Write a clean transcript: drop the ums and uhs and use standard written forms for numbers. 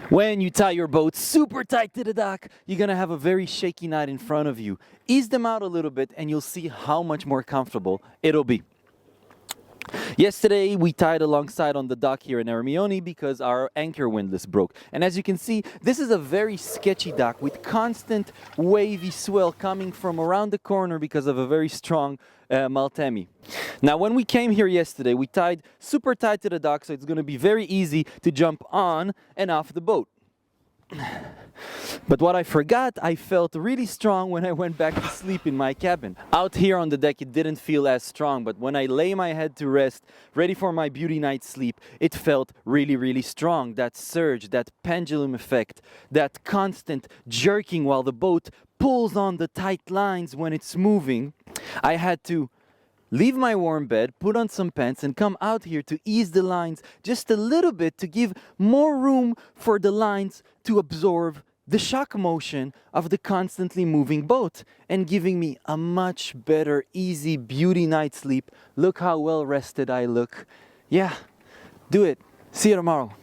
When you tie your boat super tight to the dock, you're gonna have a very shaky night in front of you. Ease them out a little bit and you'll see how much more comfortable it'll be. Yesterday we tied alongside on the dock here in Ermioni because our anchor windlass broke. And as you can see, this is a very sketchy dock with constant wavy swell coming from around the corner because of a very strong Maltemi. Now when we came here yesterday, we tied super tight to the dock, so it's going to be very easy to jump on and off the boat. But what I forgot, I felt really strong when I went back to sleep in my cabin. Out here on the deck it didn't feel as strong, but when I lay my head to rest, ready for my beauty night sleep, it felt really strong. That surge, that pendulum effect, that constant jerking while the boat pulls on the tight lines when it's moving. I had to leave my warm bed, put on some pants and come out here to ease the lines just a little bit to give more room for the lines to absorb the shock motion of the constantly moving boat and giving me a much better, easy beauty night sleep. Look how well rested I look. Yeah, do it. See you tomorrow.